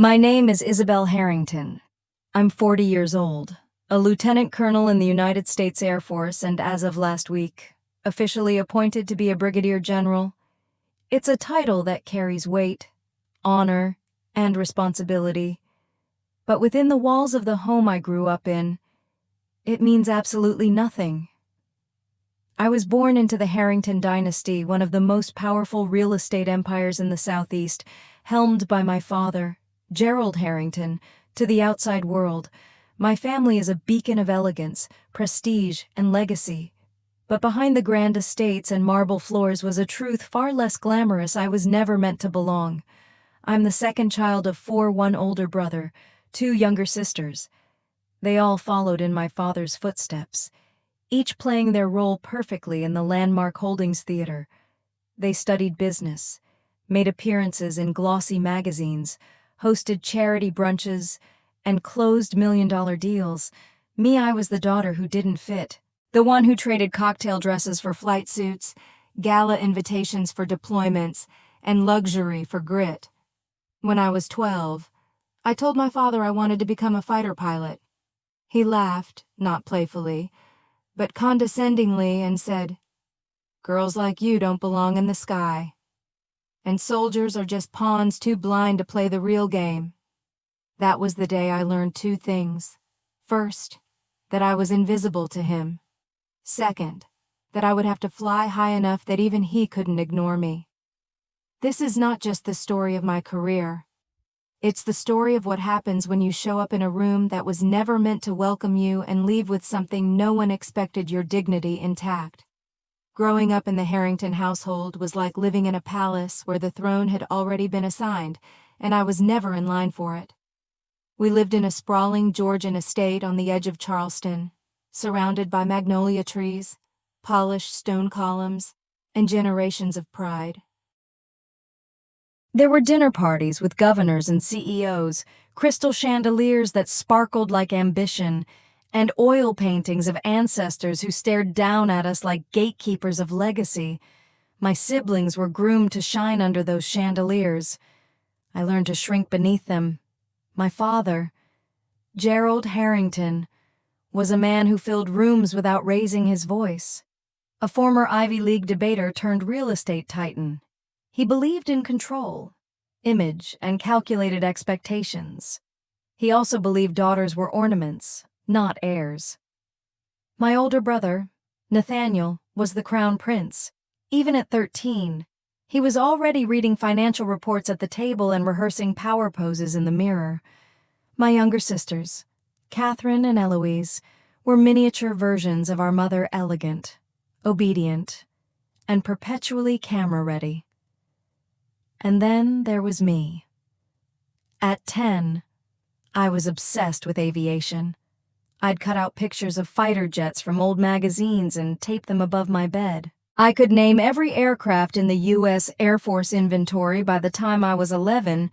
My name is Isabel Harrington. I'm 40 years old, a lieutenant colonel in the United States Air Force, and as of last week, officially appointed to be a brigadier general. It's a title that carries weight, honor, and responsibility. But within the walls of the home I grew up in, it means absolutely nothing. I was born into the Harrington dynasty, one of the most powerful real estate empires in the Southeast, helmed by my father, Gerald Harrington. To the outside world, my family is a beacon of elegance, prestige, and legacy. But behind the grand estates and marble floors was a truth far less glamorous. I was never meant to belong. I'm the second child of four, one older brother, two younger sisters. They all followed in my father's footsteps, each playing their role perfectly in the landmark Holdings Theater. They studied business, made appearances in glossy magazines, hosted charity brunches, and closed million-dollar deals. Me, I was the daughter who didn't fit, the one who traded cocktail dresses for flight suits, gala invitations for deployments, and luxury for grit. When I was 12, I told my father I wanted to become a fighter pilot. He laughed, not playfully, but condescendingly, and said, "Girls like you don't belong in the sky. And soldiers are just pawns too blind to play the real game." That was the day I learned two things. First, that I was invisible to him. Second, that I would have to fly high enough that even he couldn't ignore me. This is not just the story of my career. It's the story of what happens when you show up in a room that was never meant to welcome you and leave with something no one expected: your dignity intact. Growing up in the Harrington household was like living in a palace where the throne had already been assigned, and I was never in line for it. We lived in a sprawling Georgian estate on the edge of Charleston, surrounded by magnolia trees, polished stone columns, and generations of pride. There were dinner parties with governors and CEOs, crystal chandeliers that sparkled like ambition, and oil paintings of ancestors who stared down at us like gatekeepers of legacy. My siblings were groomed to shine under those chandeliers. I learned to shrink beneath them. My father, Gerald Harrington, was a man who filled rooms without raising his voice. A former Ivy League debater turned real estate titan. He believed in control, image, and calculated expectations. He also believed daughters were ornaments, not heirs. My older brother, Nathaniel, was the crown prince. Even at 13, he was already reading financial reports at the table and rehearsing power poses in the mirror. My younger sisters, Catherine and Eloise, were miniature versions of our mother: elegant, obedient, and perpetually camera-ready. And then there was me. At 10, I was obsessed with aviation. I'd cut out pictures of fighter jets from old magazines and tape them above my bed. I could name every aircraft in the U.S. Air Force inventory. By the time I was 11,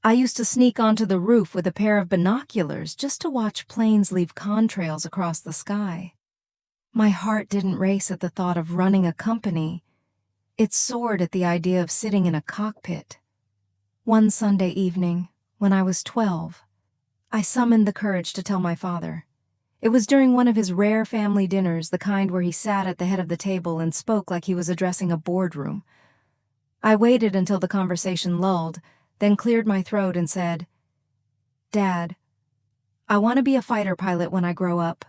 I used to sneak onto the roof with a pair of binoculars just to watch planes leave contrails across the sky. My heart didn't race at the thought of running a company. It soared at the idea of sitting in a cockpit. One Sunday evening, when I was 12, I summoned the courage to tell my father. It was during one of his rare family dinners, the kind where he sat at the head of the table and spoke like he was addressing a boardroom. I waited until the conversation lulled, then cleared my throat and said, "Dad, I want to be a fighter pilot when I grow up."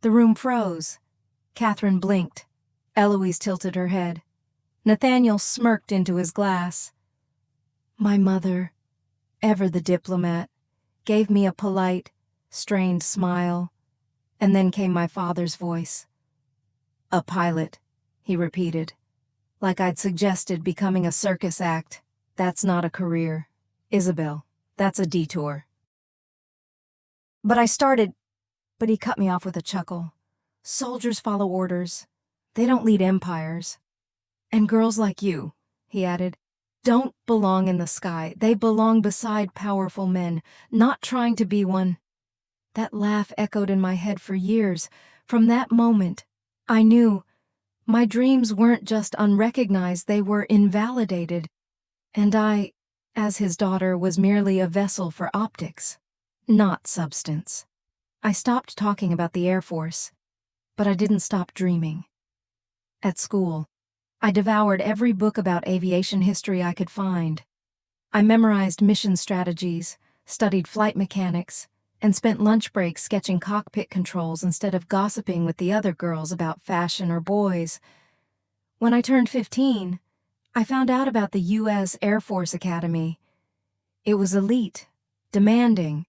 The room froze. Catherine blinked. Eloise tilted her head. Nathaniel smirked into his glass. My mother, ever the diplomat, gave me a polite, strained smile, and then came my father's voice. "A pilot," he repeated, like I'd suggested becoming a circus act. "That's not a career, Isabel. That's a detour." But he cut me off with a chuckle. "Soldiers follow orders. They don't lead empires. And girls like you," he added, "don't belong in the sky. They belong beside powerful men, not trying to be one." That laugh echoed in my head for years. From that moment, I knew my dreams weren't just unrecognized, they were invalidated. And I as his daughter was merely a vessel for optics, not substance. I stopped talking about the Air Force, but I didn't stop dreaming. At school, I devoured every book about aviation history I could find. I memorized mission strategies, studied flight mechanics, and spent lunch breaks sketching cockpit controls instead of gossiping with the other girls about fashion or boys. When I turned 15, I found out about the U.S. Air Force Academy. It was elite, demanding,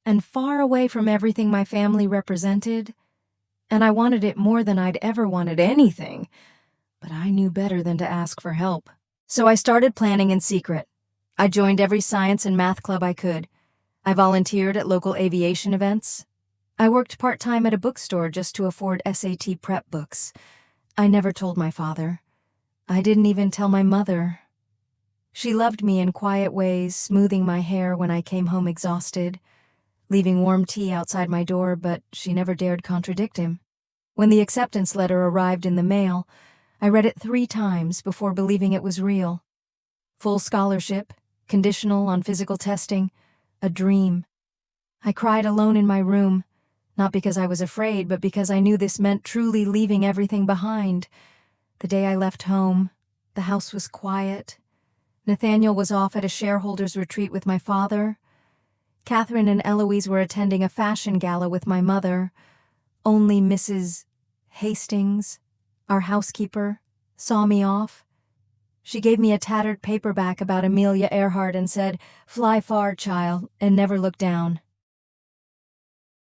and far away from everything my family represented, and I wanted it more than I'd ever wanted anything, but I knew better than to ask for help. So I started planning in secret. I joined every science and math club I could. I volunteered at local aviation events. I worked part-time at a bookstore just to afford SAT prep books. I never told my father. I didn't even tell my mother. She loved me in quiet ways, smoothing my hair when I came home exhausted, leaving warm tea outside my door, but she never dared contradict him. When the acceptance letter arrived in the mail, I read it 3 times before believing it was real. Full scholarship, conditional on physical testing, a dream. I cried alone in my room, not because I was afraid, but because I knew this meant truly leaving everything behind. The day I left home, the house was quiet. Nathaniel was off at a shareholders' retreat with my father. Catherine and Eloise were attending a fashion gala with my mother. Only Mrs. Hastings, our housekeeper, saw me off. She gave me a tattered paperback about Amelia Earhart and said, "Fly far, child, and never look down."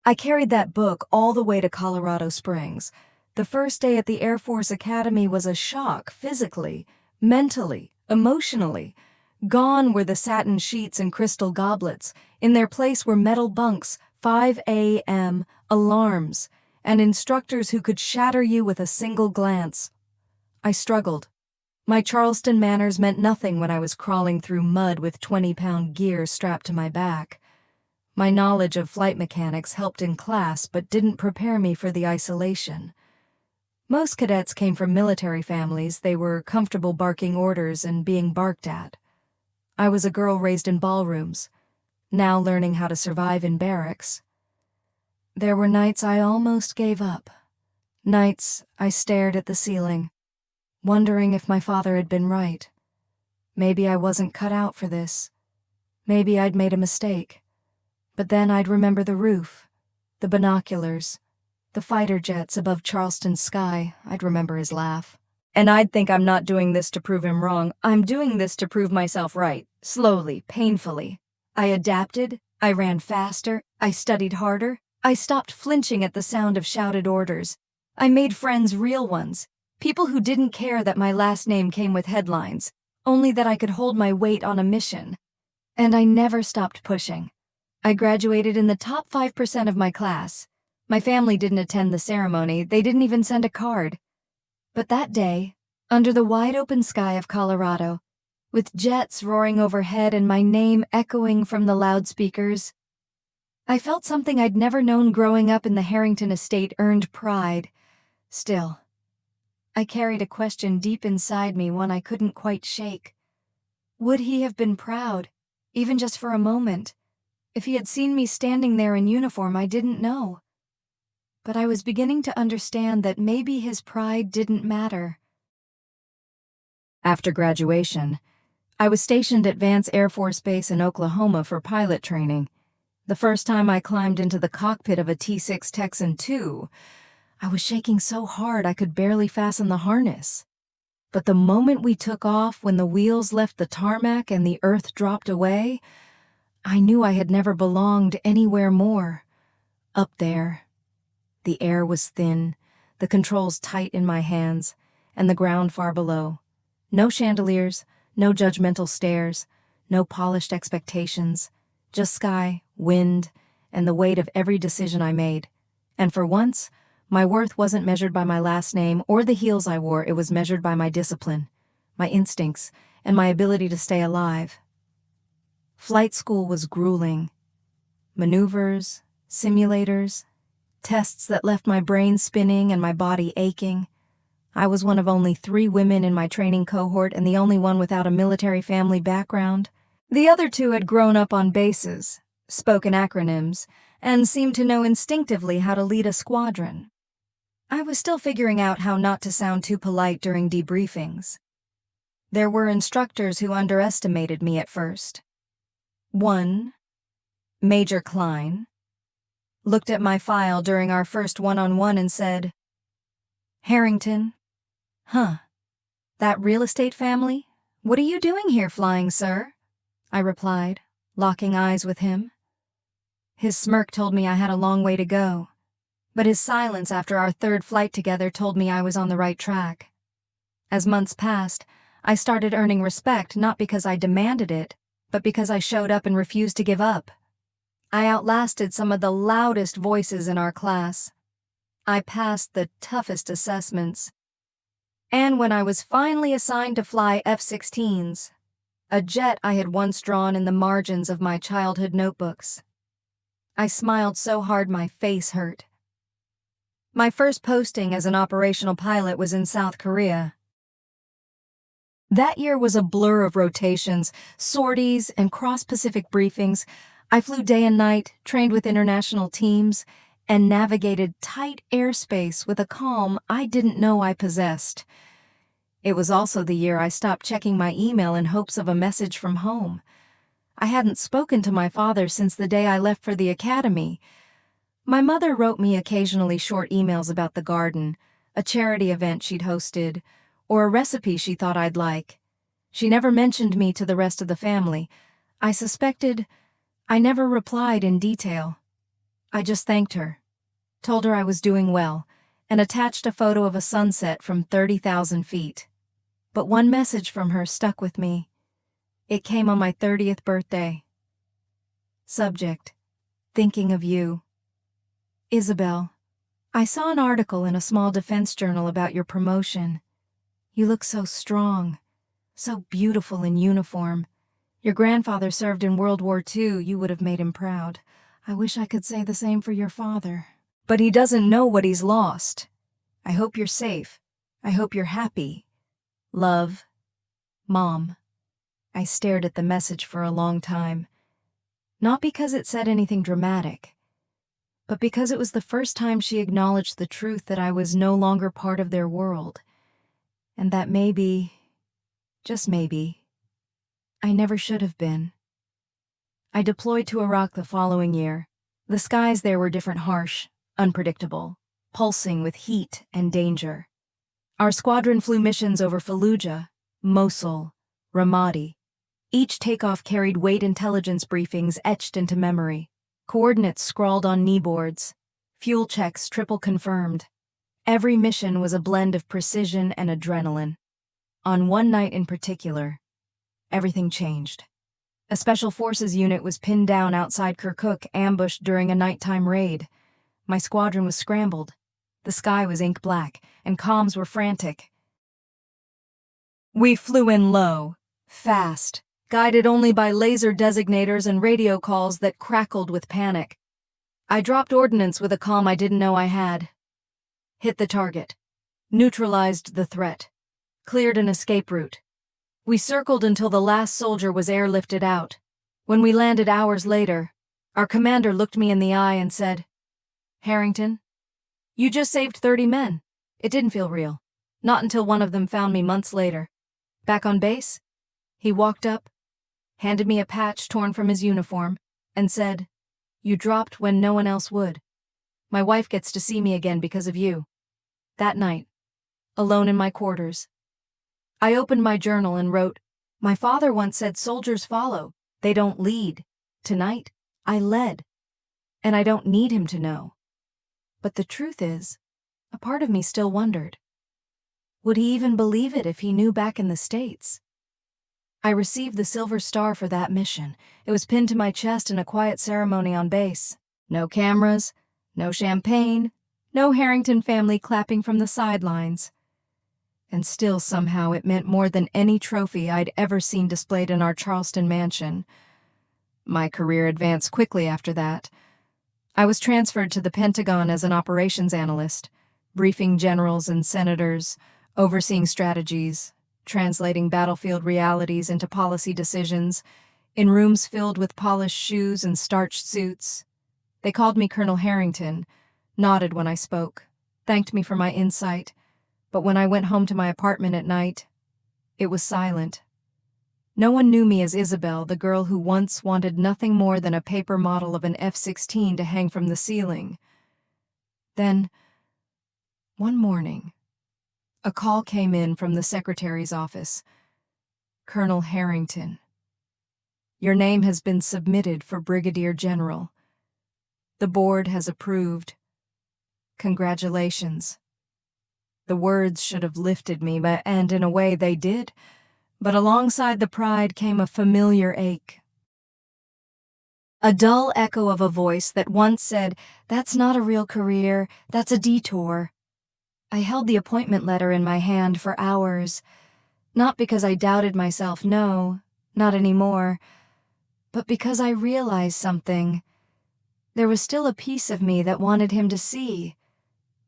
I carried that book all the way to Colorado Springs. The first day at the Air Force Academy was a shock physically, mentally, emotionally. Gone were the satin sheets and crystal goblets. In their place were metal bunks, 5 a.m. alarms, and instructors who could shatter you with a single glance. I struggled. My Charleston manners meant nothing when I was crawling through mud with 20-pound gear strapped to my back. My knowledge of flight mechanics helped in class but didn't prepare me for the isolation. Most cadets came from military families. They were comfortable barking orders and being barked at. I was a girl raised in ballrooms, now learning how to survive in barracks. There were nights I almost gave up. Nights I stared at the ceiling, wondering if my father had been right. Maybe I wasn't cut out for this. Maybe I'd made a mistake. But then I'd remember the roof, the binoculars, the fighter jets above Charleston's sky. I'd remember his laugh. And I'd think I'm not doing this to prove him wrong. I'm doing this to prove myself right, slowly, painfully. I adapted, I ran faster, I studied harder, I stopped flinching at the sound of shouted orders. I made friends, real ones, people who didn't care that my last name came with headlines, only that I could hold my weight on a mission. And I never stopped pushing. I graduated in the top 5% of my class. My family didn't attend the ceremony, they didn't even send a card. But that day, under the wide-open sky of Colorado, with jets roaring overhead and my name echoing from the loudspeakers, I felt something I'd never known growing up in the Harrington estate earned pride. Still, I carried a question deep inside me, one I couldn't quite shake. Would he have been proud, even just for a moment, if he had seen me standing there in uniform? I didn't know. But I was beginning to understand that maybe his pride didn't matter. After graduation, I was stationed at Vance Air Force Base in Oklahoma for pilot training. The first time I climbed into the cockpit of a T-6 Texan II, I was shaking so hard I could barely fasten the harness. But the moment we took off, when the wheels left the tarmac and the earth dropped away, I knew I had never belonged anywhere more. Up there, the air was thin, the controls tight in my hands, and the ground far below. No chandeliers, no judgmental stares, no polished expectations, just sky, wind, and the weight of every decision I made. And for once, my worth wasn't measured by my last name or the heels I wore. It was measured by my discipline, my instincts, and my ability to stay alive. Flight school was grueling. Maneuvers, simulators, tests that left my brain spinning and my body aching. I was one of only 3 women in my training cohort and the only one without a military family background. The other two had grown up on bases, spoken acronyms, and seemed to know instinctively how to lead a squadron. I was still figuring out how not to sound too polite during debriefings. There were instructors who underestimated me at first. One, Major Klein, looked at my file during our first one-on-one and said, "Harrington? Huh. That real estate family? What are you doing here, flying, sir?" I replied, locking eyes with him. His smirk told me I had a long way to go, but his silence after our third flight together told me I was on the right track. As months passed, I started earning respect not because I demanded it, but because I showed up and refused to give up. I outlasted some of the loudest voices in our class. I passed the toughest assessments. And when I was finally assigned to fly F-16s, a jet I had once drawn in the margins of my childhood notebooks, I smiled so hard my face hurt. My first posting as an operational pilot was in South Korea. That year was a blur of rotations, sorties, and cross-Pacific briefings. I flew day and night, trained with international teams, and navigated tight airspace with a calm I didn't know I possessed. It was also the year I stopped checking my email in hopes of a message from home. I hadn't spoken to my father since the day I left for the academy. My mother wrote me occasionally short emails about the garden, a charity event she'd hosted, or a recipe she thought I'd like. She never mentioned me to the rest of the family. I suspected I never replied in detail. I just thanked her, told her I was doing well, and attached a photo of a sunset from 30,000 feet. But one message from her stuck with me. It came on my 30th birthday. Subject: thinking of you. Isabel, I saw an article in a small defense journal about your promotion. You look so strong, so beautiful in uniform. Your grandfather served in World War II. You would have made him proud. I wish I could say the same for your father. But he doesn't know what he's lost. I hope you're safe. I hope you're happy. Love, Mom. I stared at the message for a long time. Not because it said anything dramatic, but because it was the first time she acknowledged the truth that I was no longer part of their world, and that maybe, just maybe, I never should have been. I deployed to Iraq the following year. The skies there were different, harsh, unpredictable, pulsing with heat and danger. Our squadron flew missions over Fallujah, Mosul, Ramadi. Each takeoff carried weight intelligence briefings etched into memory, coordinates scrawled on kneeboards, fuel checks triple confirmed. Every mission was a blend of precision and adrenaline. On one night in particular, everything changed. A special forces unit was pinned down outside Kirkuk, ambushed during a nighttime raid. My squadron was scrambled. The sky was ink black, and comms were frantic. We flew in low, fast, guided only by laser designators and radio calls that crackled with panic. I dropped ordnance with a calm I didn't know I had. Hit the target. Neutralized the threat. Cleared an escape route. We circled until the last soldier was airlifted out. When we landed hours later, our commander looked me in the eye and said, "Harrington, you just saved 30 men. It didn't feel real. Not until one of them found me months later. Back on base, he walked up, handed me a patch torn from his uniform, and said, 'You dropped when no one else would. My wife gets to see me again because of you.' That night, alone in my quarters, I opened my journal and wrote, 'My father once said soldiers follow, they don't lead. Tonight, I led. And I don't need him to know.' But the truth is, a part of me still wondered, would he even believe it if he knew back in the States? I received the Silver Star for that mission. It was pinned to my chest in a quiet ceremony on base. No cameras, no champagne, no Harrington family clapping from the sidelines. And still somehow it meant more than any trophy I'd ever seen displayed in our Charleston mansion. My career advanced quickly after that. I was transferred to the Pentagon as an operations analyst, briefing generals and senators, overseeing strategies, translating battlefield realities into policy decisions. in rooms filled with polished shoes and starched suits. They called me Colonel Harrington, nodded when I spoke, thanked me for my insight, but when I went home to my apartment at night, it was silent. No one knew me as Isabel, the girl who once wanted nothing more than a paper model of an F-16 to hang from the ceiling. Then, one morning, a call came in from the secretary's office. Colonel Harrington, your name has been submitted for Brigadier General. The board has approved. Congratulations. The words should have lifted me, and in a way they did, but alongside the pride came a familiar ache. A dull echo of a voice that once said, "That's not a real career, that's a detour." I held the appointment letter in my hand for hours, not because I doubted myself, no, not anymore, but because I realized something. There was still a piece of me that wanted him to see,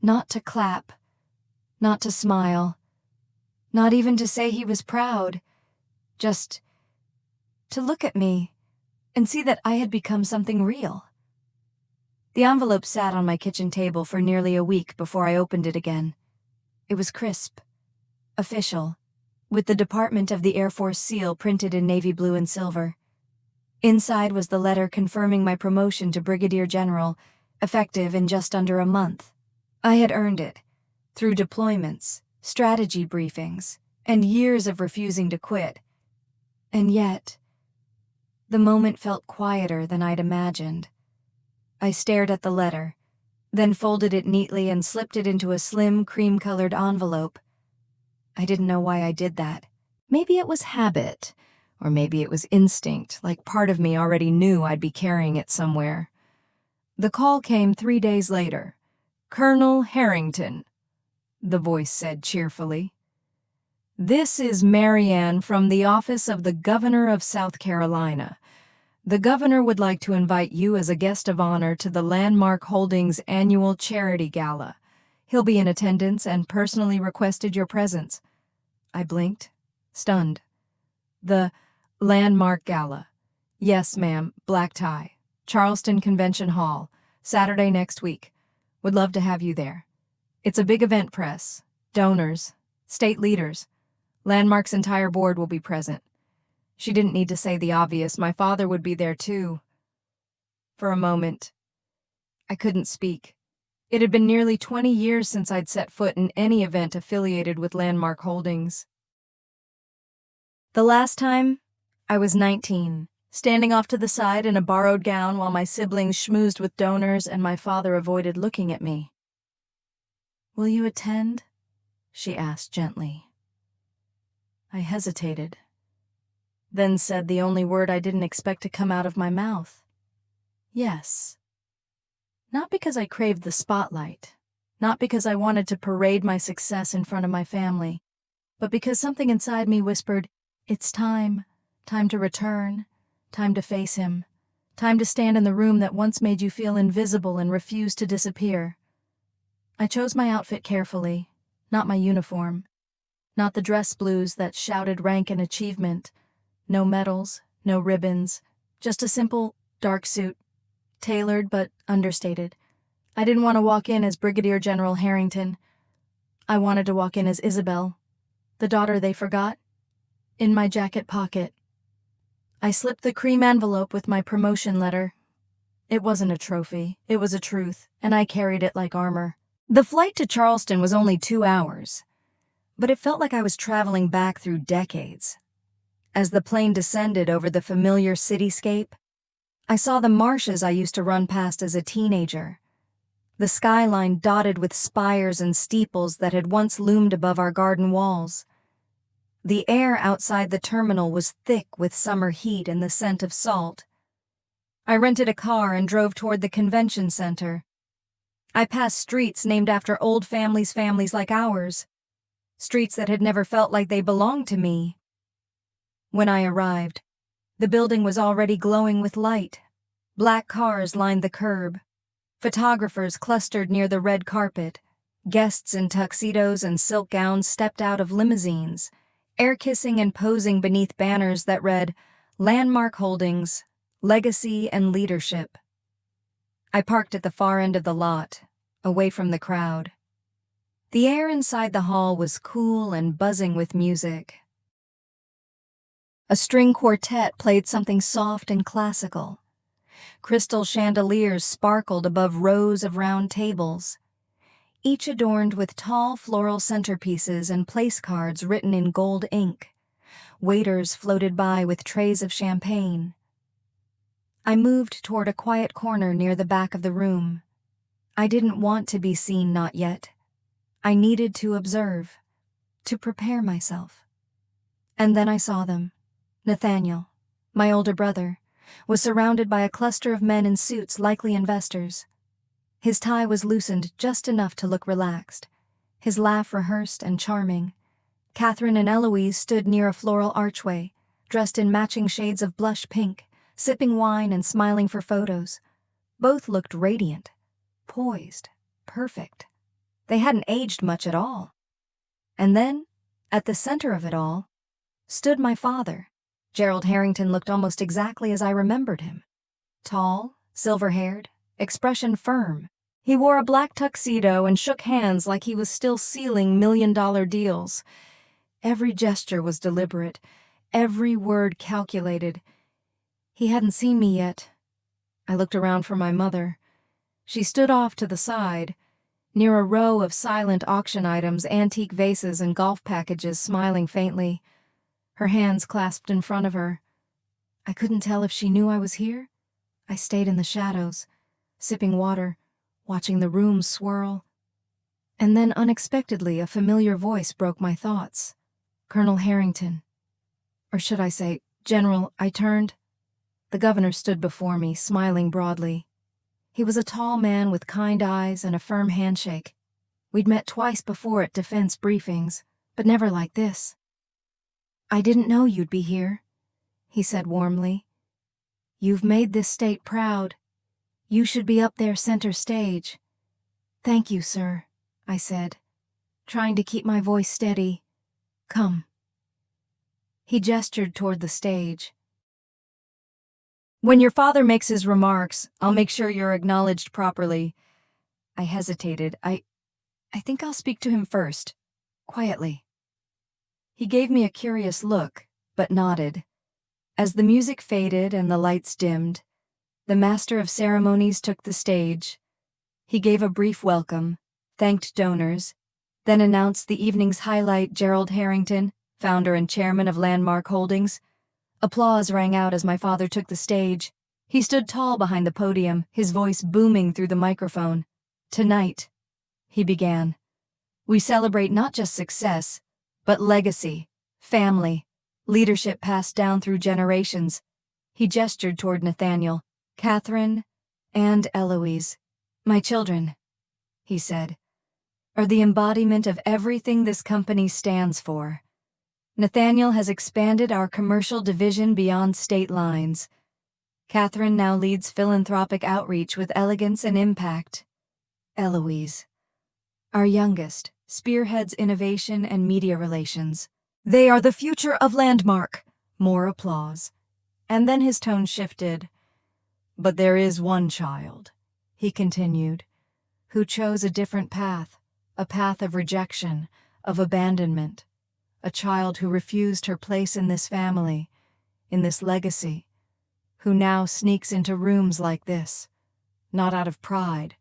not to clap, not to smile, not even to say he was proud, just to look at me and see that I had become something real. The envelope sat on my kitchen table for nearly a week before I opened it again. It was crisp, official, with the Department of the Air Force seal printed in navy blue and silver. Inside was the letter confirming my promotion to Brigadier General, effective in just under a month. I had earned it, through deployments, strategy briefings, and years of refusing to quit. And yet, the moment felt quieter than I'd imagined. I stared at the letter, then folded it neatly and slipped it into a slim, cream-colored envelope. I didn't know why I did that. Maybe it was habit, or maybe it was instinct, like part of me already knew I'd be carrying it somewhere. The call came 3 days later. "Colonel Harrington," the voice said cheerfully. "This is Marianne from the office of the Governor of South Carolina. The Governor would like to invite you as a guest of honor to the Landmark Holdings annual charity gala. He'll be in attendance and personally requested your presence." I blinked, stunned. "The Landmark Gala. Yes, ma'am, black tie. Charleston Convention Hall, Saturday next week. Would love to have you there. It's a big event, press, donors, state leaders. Landmark's entire board will be present." She didn't need to say the obvious. My father would be there too. For a moment, I couldn't speak. It had been nearly 20 years since I'd set foot in any event affiliated with Landmark Holdings. The last time, I was 19, standing off to the side in a borrowed gown while my siblings schmoozed with donors and my father avoided looking at me. "Will you attend?" she asked gently. I hesitated, then said the only word I didn't expect to come out of my mouth. Yes. Not because I craved the spotlight, not because I wanted to parade my success in front of my family, but because something inside me whispered, "It's time, time to return, time to face him, time to stand in the room that once made you feel invisible and refuse to disappear." I chose my outfit carefully, not my uniform, not the dress blues that shouted rank and achievement. No medals, no ribbons, just a simple, dark suit, tailored but understated. I didn't want to walk in as Brigadier General Harrington. I wanted to walk in as Isabel, the daughter they forgot, in my jacket pocket. I slipped the cream envelope with my promotion letter. It wasn't a trophy, it was a truth, and I carried it like armor. The flight to Charleston was only 2 hours, but it felt like I was traveling back through decades. As the plane descended over the familiar cityscape, I saw the marshes I used to run past as a teenager, the skyline dotted with spires and steeples that had once loomed above our garden walls. The air outside the terminal was thick with summer heat and the scent of salt. I rented a car and drove toward the convention center. I passed streets named after old families like ours, streets that had never felt like they belonged to me. When I arrived, the building was already glowing with light. Black cars lined the curb. Photographers clustered near the red carpet. Guests in tuxedos and silk gowns stepped out of limousines, air-kissing and posing beneath banners that read, Landmark Holdings, Legacy and Leadership. I parked at the far end of the lot, away from the crowd. The air inside the hall was cool and buzzing with music. A string quartet played something soft and classical. Crystal chandeliers sparkled above rows of round tables, each adorned with tall floral centerpieces and place cards written in gold ink. Waiters floated by with trays of champagne. I moved toward a quiet corner near the back of the room. I didn't want to be seen, not yet. I needed to observe, to prepare myself. And then I saw them. Nathaniel, my older brother, was surrounded by a cluster of men in suits, likely investors. His tie was loosened just enough to look relaxed, his laugh rehearsed and charming. Catherine and Eloise stood near a floral archway, dressed in matching shades of blush pink, sipping wine and smiling for photos. Both looked radiant, poised, perfect. They hadn't aged much at all. And then, at the center of it all, stood my father. Gerald Harrington looked almost exactly as I remembered him. Tall, silver-haired, expression firm. He wore a black tuxedo and shook hands like he was still sealing million-dollar deals. Every gesture was deliberate, every word calculated. He hadn't seen me yet. I looked around for my mother. She stood off to the side, near a row of silent auction items, antique vases and golf packages, smiling faintly, her hands clasped in front of her. I couldn't tell if she knew I was here. I stayed in the shadows, sipping water, watching the room swirl. And then unexpectedly a familiar voice broke my thoughts. Colonel Harrington. Or should I say, General. I turned. The governor stood before me, smiling broadly. He was a tall man with kind eyes and a firm handshake. We'd met twice before at defense briefings, but never like this. "I didn't know you'd be here," he said warmly. "You've made this state proud. You should be up there center stage." "Thank you, sir," I said, trying to keep my voice steady. "Come." He gestured toward the stage. "When your father makes his remarks, I'll make sure you're acknowledged properly." I hesitated. I think I'll speak to him first, quietly. He gave me a curious look, but nodded. As the music faded and the lights dimmed, the master of ceremonies took the stage. He gave a brief welcome, thanked donors, then announced the evening's highlight, Gerald Harrington, founder and chairman of Landmark Holdings. Applause rang out as my father took the stage. He stood tall behind the podium, his voice booming through the microphone. "Tonight," he began, "we celebrate not just success, but legacy, family, leadership passed down through generations." He gestured toward Nathaniel, Catherine, and Eloise. "My children," he said, "are the embodiment of everything this company stands for. Nathaniel has expanded our commercial division beyond state lines. Catherine now leads philanthropic outreach with elegance and impact. Eloise, our youngest, spearheads innovation and media relations. They are the future of Landmark." More applause. And then his tone shifted. "But there is one child," he continued, "who chose a different path, a path of rejection, of abandonment. A child who refused her place in this family, in this legacy, who now sneaks into rooms like this, not out of pride,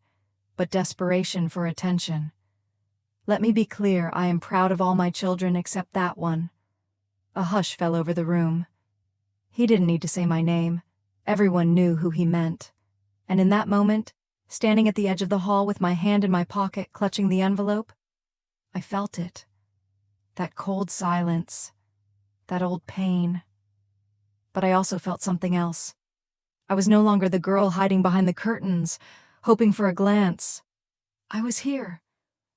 but desperation for attention. Let me be clear, I am proud of all my children except that one." A hush fell over the room. He didn't need to say my name. Everyone knew who he meant. And in that moment, standing at the edge of the hall with my hand in my pocket clutching the envelope, I felt it. That cold silence, that old pain. But I also felt something else. I was no longer the girl hiding behind the curtains, hoping for a glance. I was here,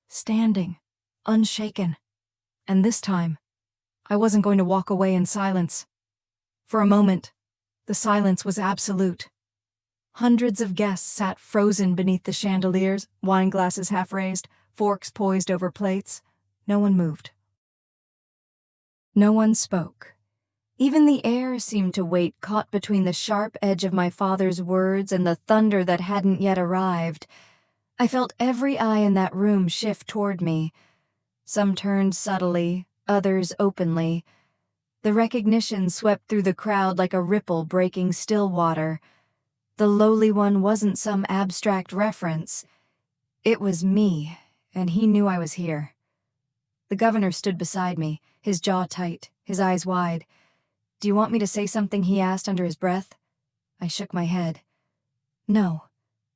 standing, unshaken. And this time, I wasn't going to walk away in silence. For a moment, the silence was absolute. Hundreds of guests sat frozen beneath the chandeliers, wine glasses half raised, forks poised over plates. No one moved. No one spoke. Even the air seemed to wait, caught between the sharp edge of my father's words and the thunder that hadn't yet arrived. I felt every eye in that room shift toward me. Some turned subtly, others openly. The recognition swept through the crowd like a ripple breaking still water. The lowly one wasn't some abstract reference. It was me, and he knew I was here. The governor stood beside me, his jaw tight, his eyes wide. "Do you want me to say something?" he asked under his breath. I shook my head. "No,"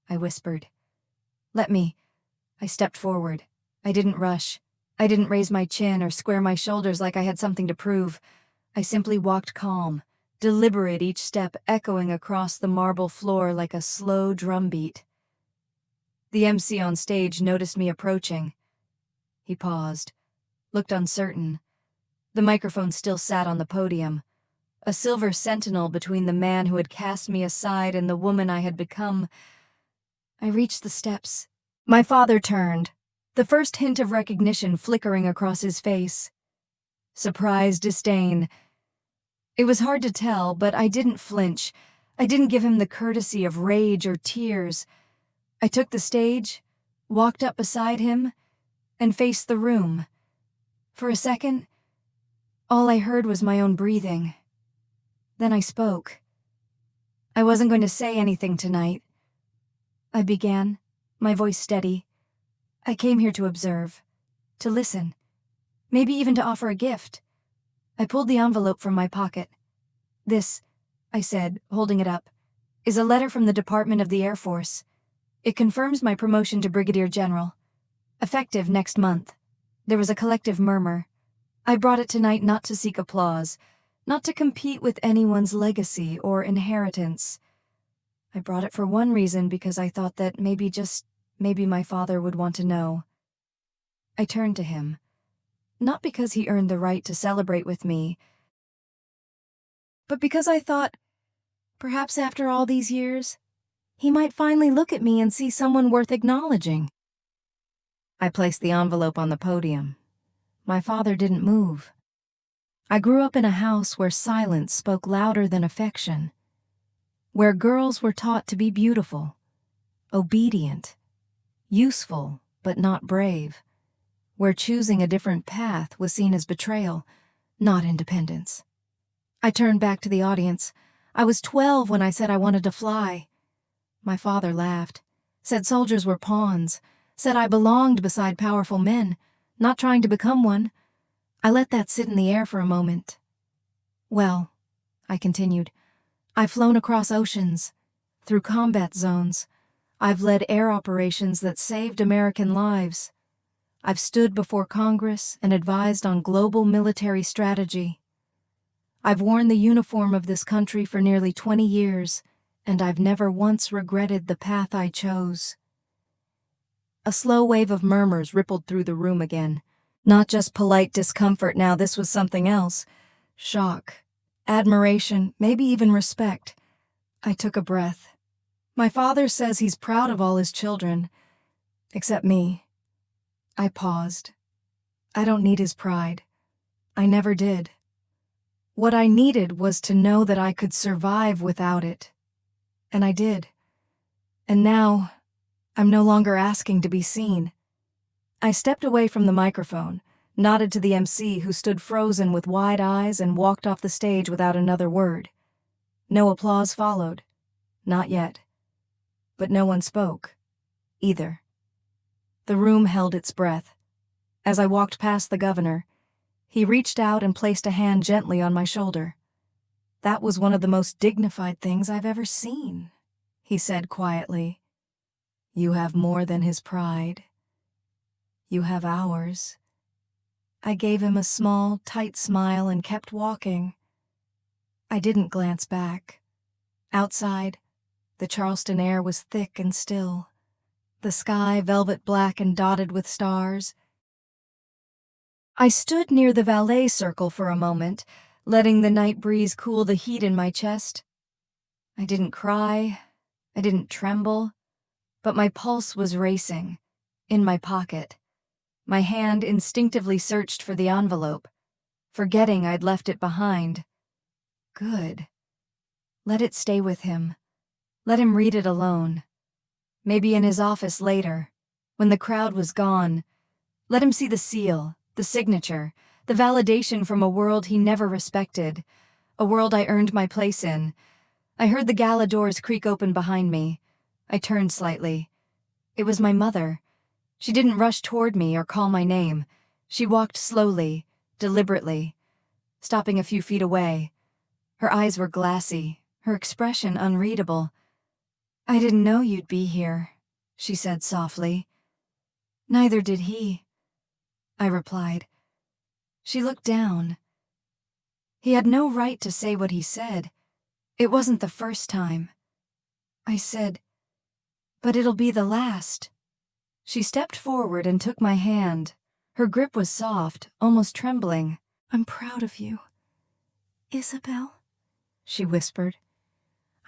I whispered. "Let me." I stepped forward. I didn't rush. I didn't raise my chin or square my shoulders like I had something to prove. I simply walked calm, deliberate, each step echoing across the marble floor like a slow drumbeat. The MC on stage noticed me approaching. He paused, looked uncertain. The microphone still sat on the podium, a silver sentinel between the man who had cast me aside and the woman I had become. I reached the steps. My father turned, the first hint of recognition flickering across his face. Surprise, disdain. It was hard to tell, but I didn't flinch. I didn't give him the courtesy of rage or tears. I took the stage, walked up beside him, and faced the room. For a second, all I heard was my own breathing. Then I spoke. I wasn't going to say anything tonight. I began, my voice steady. I came here to observe, to listen, maybe even to offer a gift. I pulled the envelope from my pocket. "This," I said, holding it up, "is a letter from the Department of the Air Force. It confirms my promotion to Brigadier General. Effective next month." There was a collective murmur. I brought it tonight not to seek applause, not to compete with anyone's legacy or inheritance. I brought it for one reason, because I thought that maybe my father would want to know. I turned to him, not because he earned the right to celebrate with me, but because I thought, perhaps after all these years, he might finally look at me and see someone worth acknowledging. I placed the envelope on the podium. My father didn't move. I grew up in a house where silence spoke louder than affection, where girls were taught to be beautiful, obedient, useful but not brave, where choosing a different path was seen as betrayal, not independence. I turned back to the audience. I was 12 when I said I wanted to fly. My father laughed, said soldiers were pawns, said I belonged beside powerful men, not trying to become one. I let that sit in the air for a moment. "Well," I continued, "I've flown across oceans, through combat zones. I've led air operations that saved American lives. I've stood before Congress and advised on global military strategy. I've worn the uniform of this country for nearly 20 years, and I've never once regretted the path I chose." A slow wave of murmurs rippled through the room again. Not just polite discomfort now, this was something else. Shock, admiration, maybe even respect. I took a breath. My father says he's proud of all his children, except me. I paused. I don't need his pride. I never did. What I needed was to know that I could survive without it. And I did. And now, I'm no longer asking to be seen. I stepped away from the microphone, nodded to the MC, who stood frozen with wide eyes, and walked off the stage without another word. No applause followed. Not yet. But no one spoke, either. The room held its breath. As I walked past the governor, he reached out and placed a hand gently on my shoulder. "That was one of the most dignified things I've ever seen," he said quietly. "You have more than his pride. You have ours." I gave him a small, tight smile and kept walking. I didn't glance back. Outside, the Charleston air was thick and still, the sky velvet black and dotted with stars. I stood near the valet circle for a moment, letting the night breeze cool the heat in my chest. I didn't cry, I didn't tremble, but my pulse was racing, in my pocket. My hand instinctively searched for the envelope, forgetting I'd left it behind. Good. Let it stay with him. Let him read it alone. Maybe in his office later, when the crowd was gone. Let him see the seal, the signature, the validation from a world he never respected, a world I earned my place in. I heard the gala doors creak open behind me. I turned slightly. It was my mother. She didn't rush toward me or call my name. She walked slowly, deliberately, stopping a few feet away. Her eyes were glassy, her expression unreadable. "I didn't know you'd be here," she said softly. "Neither did he," I replied. She looked down. He had no right to say what he said. It wasn't the first time. I said, "But it'll be the last." She stepped forward and took my hand. Her grip was soft, almost trembling. "I'm proud of you, Isabel," she whispered.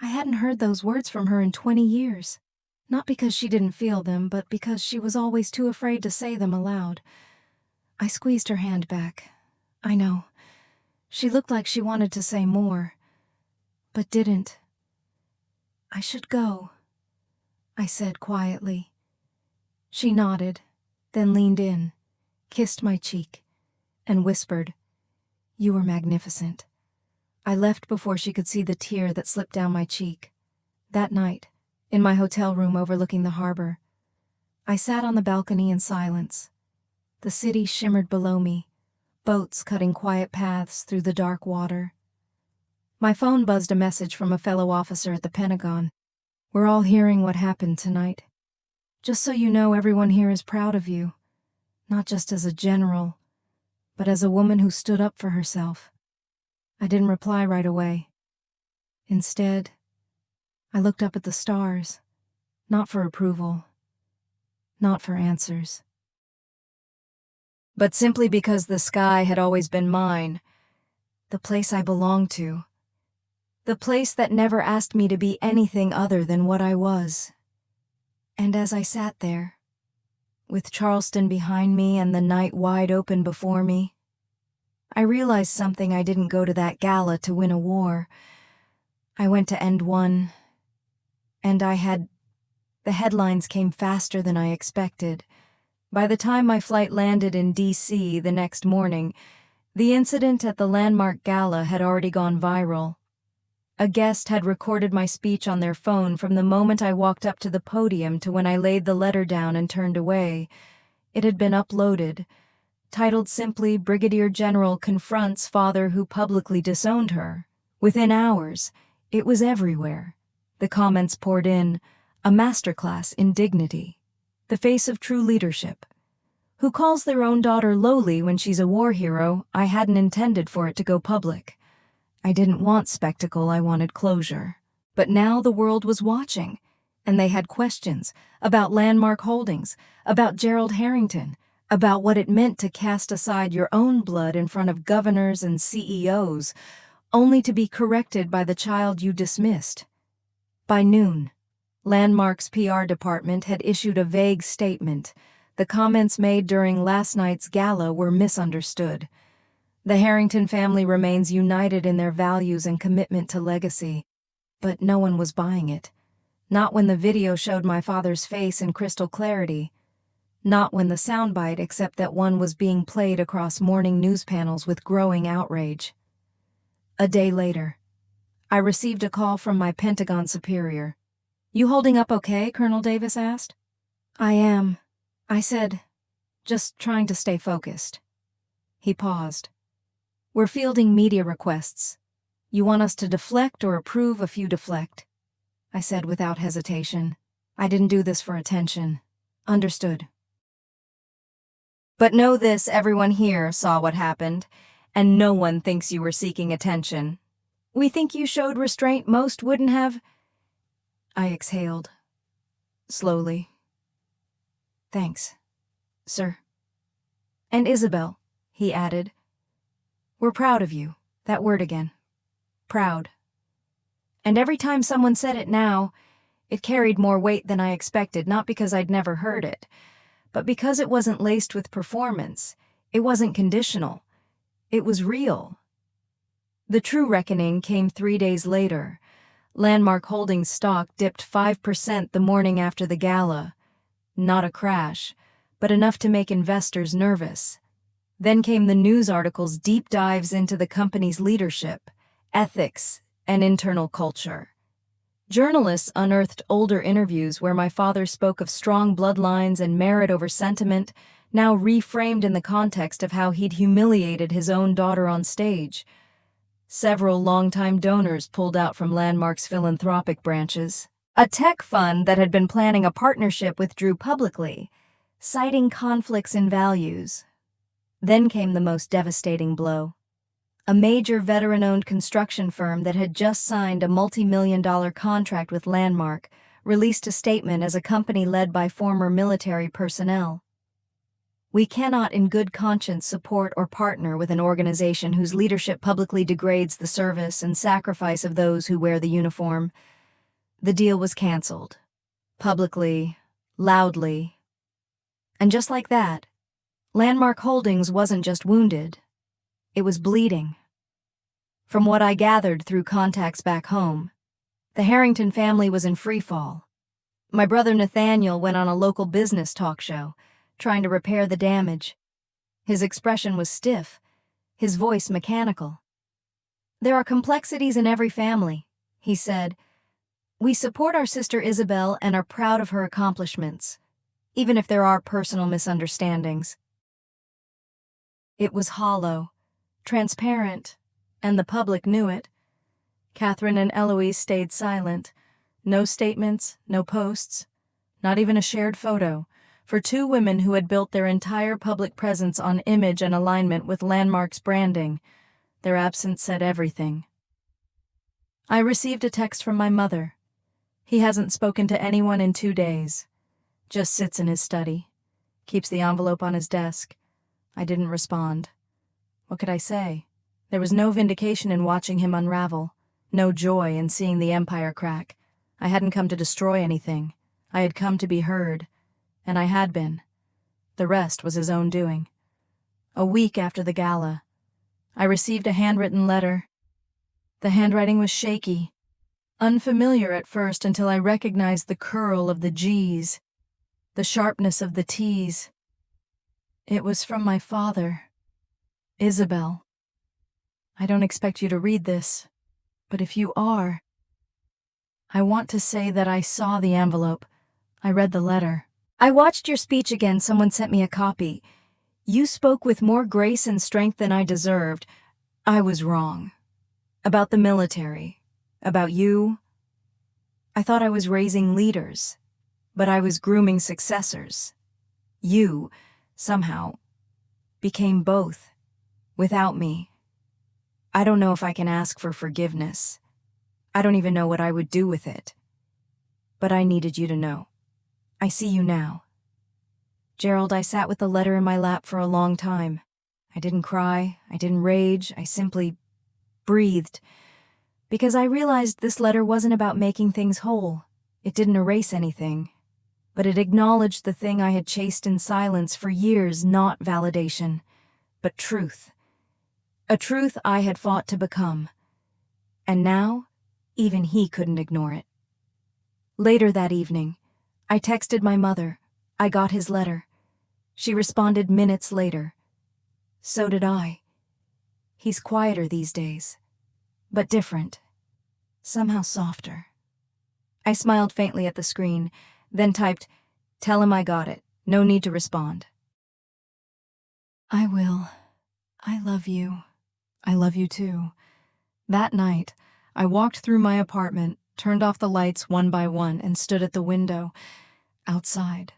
I hadn't heard those words from her in 20 years. Not because she didn't feel them, but because she was always too afraid to say them aloud. I squeezed her hand back. I know. She looked like she wanted to say more, but didn't. "I should go," I said quietly. She nodded, then leaned in, kissed my cheek, and whispered, "You were magnificent." I left before she could see the tear that slipped down my cheek. That night, in my hotel room overlooking the harbor, I sat on the balcony in silence. The city shimmered below me, boats cutting quiet paths through the dark water. My phone buzzed a message from a fellow officer at the Pentagon. "We're all hearing what happened tonight. Just so you know, everyone here is proud of you, not just as a general, but as a woman who stood up for herself." I didn't reply right away. Instead, I looked up at the stars, not for approval, not for answers, but simply because the sky had always been mine, the place I belonged to, the place that never asked me to be anything other than what I was. And as I sat there, with Charleston behind me and the night wide open before me, I realized something. I didn't go to that gala to win a war. I went to end one, and the headlines came faster than I expected. By the time my flight landed in D.C. the next morning, the incident at the landmark gala had already gone viral. A guest had recorded my speech on their phone from the moment I walked up to the podium to when I laid the letter down and turned away. It had been uploaded, titled simply "Brigadier General Confronts Father Who Publicly Disowned Her." Within hours, it was everywhere. The comments poured in, "A masterclass in dignity. The face of true leadership. Who calls their own daughter lowly when she's a war hero? I hadn't intended for it to go public. I didn't want spectacle, I wanted closure. But now the world was watching, and they had questions about Landmark Holdings, about Gerald Harrington, about what it meant to cast aside your own blood in front of governors and CEOs, only to be corrected by the child you dismissed. By noon, Landmark's PR department had issued a vague statement. The comments made during last night's gala were misunderstood. The Harrington family remains united in their values and commitment to legacy. But no one was buying it. Not when the video showed my father's face in crystal clarity. Not when the soundbite, except that one was being played across morning news panels with growing outrage. A day later, I received a call from my Pentagon superior. "You holding up okay?" Colonel Davis asked. "I am," I said, "just trying to stay focused." He paused. "We're fielding media requests. You want us to deflect or approve if you deflect?" I said without hesitation. I didn't do this for attention. Understood. "But know this, everyone here saw what happened, and no one thinks you were seeking attention. We think you showed restraint most wouldn't have." I exhaled, slowly. "Thanks, sir." "And Isabel," he added, "we're proud of you." That word again. Proud. And every time someone said it now, it carried more weight than I expected, not because I'd never heard it, but because it wasn't laced with performance. It wasn't conditional. It was real. The true reckoning came 3 days later. Landmark Holdings stock dipped 5% the morning after the gala. Not a crash, but enough to make investors nervous. Then came the news articles' deep dives into the company's leadership, ethics, and internal culture. Journalists unearthed older interviews where my father spoke of strong bloodlines and merit over sentiment, now reframed in the context of how he'd humiliated his own daughter on stage. Several longtime donors pulled out from Landmark's philanthropic branches. A tech fund that had been planning a partnership withdrew publicly, citing conflicts in values. Then came the most devastating blow. A major veteran-owned construction firm that had just signed a multi-million-dollar contract with Landmark released a statement as a company led by former military personnel. "We cannot in good conscience support or partner with an organization whose leadership publicly degrades the service and sacrifice of those who wear the uniform." The deal was canceled. Publicly, loudly. And just like that, Landmark Holdings wasn't just wounded. It was bleeding. From what I gathered through contacts back home, the Harrington family was in freefall. My brother Nathaniel went on a local business talk show, trying to repair the damage. His expression was stiff, his voice mechanical. "There are complexities in every family," he said. "We support our sister Isabel and are proud of her accomplishments, even if there are personal misunderstandings." It was hollow, transparent, and the public knew it. Catherine and Eloise stayed silent. No statements, no posts, not even a shared photo. For two women who had built their entire public presence on image and alignment with Landmark's branding, their absence said everything. I received a text from my mother. "He hasn't spoken to anyone in 2 days. Just sits in his study. Keeps the envelope on his desk." I didn't respond. What could I say? There was no vindication in watching him unravel, no joy in seeing the empire crack. I hadn't come to destroy anything. I had come to be heard. And I had been. The rest was his own doing. A week after the gala, I received a handwritten letter. The handwriting was shaky, unfamiliar at first until I recognized the curl of the G's, the sharpness of the T's. It was from my father. "Isabel, I don't expect you to read this, but if you are, I want to say that I saw the envelope. I read the letter. I watched your speech again. Someone sent me a copy. You spoke with more grace and strength than I deserved. I was wrong. About the military. About you. I thought I was raising leaders, but I was grooming successors. You, somehow, became both, without me. I don't know if I can ask for forgiveness. I don't even know what I would do with it. But I needed you to know. I see you now." Gerald, I sat with the letter in my lap for a long time. I didn't cry, I didn't rage, I simply breathed. Because I realized this letter wasn't about making things whole. It didn't erase anything. But it acknowledged the thing I had chased in silence for years, not validation, but truth. A truth I had fought to become. And now, even he couldn't ignore it. Later that evening, I texted my mother. I got his letter. She responded minutes later. So did I. He's quieter these days, but different. Somehow softer. I smiled faintly at the screen, then typed, "Tell him I got it. No need to respond." "I will. I love you. I love you too." That night, I walked through my apartment, turned off the lights one by one, and stood at the window. Outside.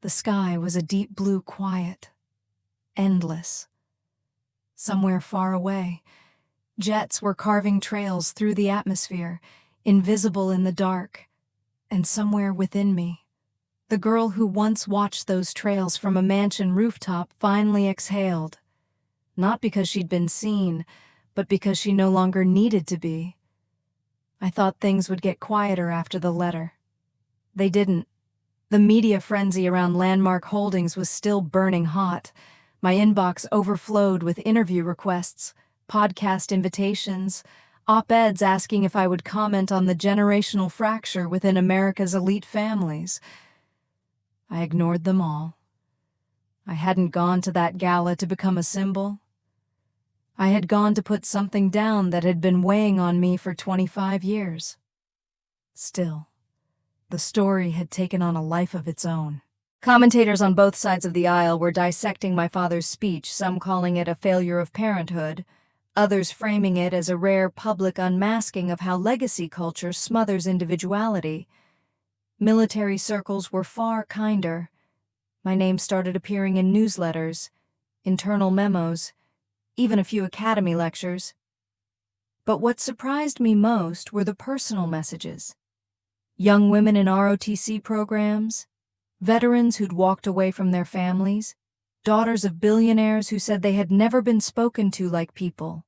The sky was a deep blue quiet. Endless. Somewhere far away, jets were carving trails through the atmosphere, invisible in the dark. And somewhere within me, the girl who once watched those trails from a mansion rooftop finally exhaled. Not because she'd been seen, but because she no longer needed to be. I thought things would get quieter after the letter. They didn't. The media frenzy around Landmark Holdings was still burning hot. My inbox overflowed with interview requests, podcast invitations, op-eds asking if I would comment on the generational fracture within America's elite families. I ignored them all. I hadn't gone to that gala to become a symbol. I had gone to put something down that had been weighing on me for 25 years. Still, the story had taken on a life of its own. Commentators on both sides of the aisle were dissecting my father's speech, some calling it a failure of parenthood, others framing it as a rare public unmasking of how legacy culture smothers individuality. Military circles were far kinder. My name started appearing in newsletters, internal memos, even a few academy lectures. But what surprised me most were the personal messages. Young women in ROTC programs, veterans who'd walked away from their families, daughters of billionaires who said they had never been spoken to like people,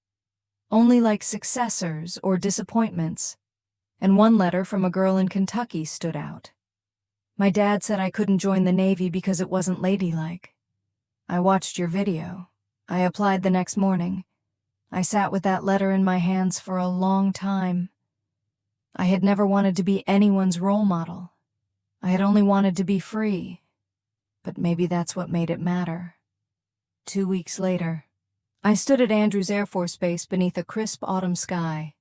only like successors or disappointments. And one letter from a girl in Kentucky stood out. My dad said I couldn't join the Navy because it wasn't ladylike. I watched your video. I applied the next morning. I sat with that letter in my hands for a long time. I had never wanted to be anyone's role model. I had only wanted to be free. But maybe that's what made it matter. 2 weeks later, I stood at Andrews Air Force Base beneath a crisp autumn sky.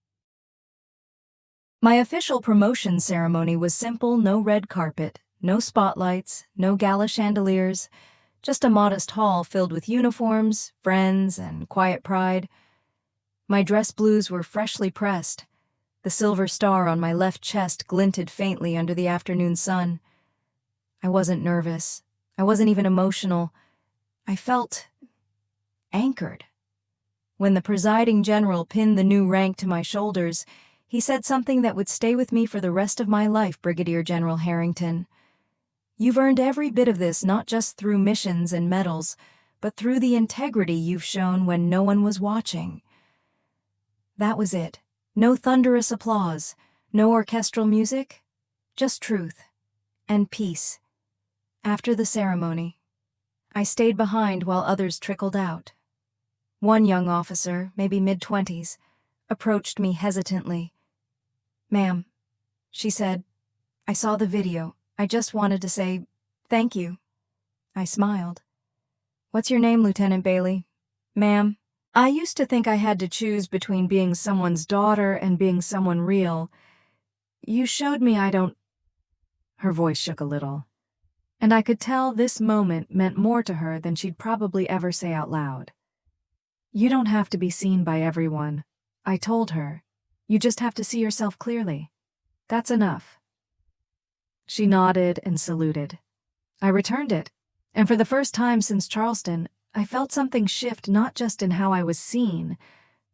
My official promotion ceremony was simple, no red carpet, no spotlights, no gala chandeliers, just a modest hall filled with uniforms, friends, and quiet pride. My dress blues were freshly pressed. The silver star on my left chest glinted faintly under the afternoon sun. I wasn't nervous. I wasn't even emotional. I felt anchored. When the presiding general pinned the new rank to my shoulders, he said something that would stay with me for the rest of my life, Brigadier General Harrington. You've earned every bit of this not just through missions and medals, but through the integrity you've shown when no one was watching. That was it. No thunderous applause, no orchestral music, just truth and peace. After the ceremony, I stayed behind while others trickled out. One young officer, maybe mid-20s, approached me hesitantly. "Ma'am," she said, "I saw the video. I just wanted to say thank you." I smiled. "What's your name, Lieutenant Bailey?" "Ma'am, I used to think I had to choose between being someone's daughter and being someone real. You showed me I don't—" Her voice shook a little, and I could tell this moment meant more to her than she'd probably ever say out loud. "You don't have to be seen by everyone," I told her. "You just have to see yourself clearly. That's enough." She nodded and saluted. I returned it, and for the first time since Charleston, I felt something shift not just in how I was seen,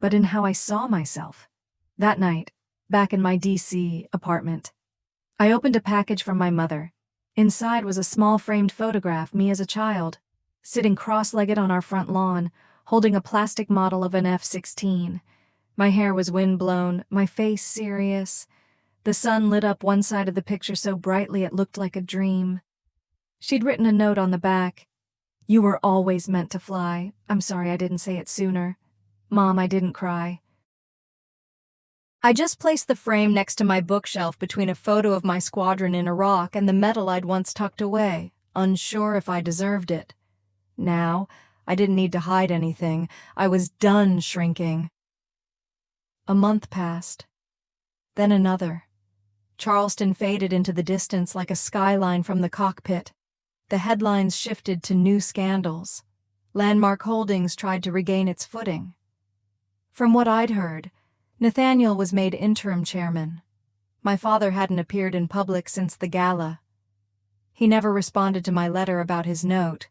but in how I saw myself. That night, back in my D.C. apartment, I opened a package from my mother. Inside was a small framed photograph, me as a child, sitting cross-legged on our front lawn, holding a plastic model of an F-16. My hair was wind-blown, my face serious. The sun lit up one side of the picture so brightly it looked like a dream. She'd written a note on the back. "You were always meant to fly. I'm sorry I didn't say it sooner. Mom, I didn't cry." I just placed the frame next to my bookshelf between a photo of my squadron in Iraq and the medal I'd once tucked away, unsure if I deserved it. Now, I didn't need to hide anything. I was done shrinking. A month passed. Then another. Charleston faded into the distance like a skyline from the cockpit. The headlines shifted to new scandals. Landmark Holdings tried to regain its footing. From what I'd heard, Nathaniel was made interim chairman. My father hadn't appeared in public since the gala. He never responded to my letter about his note,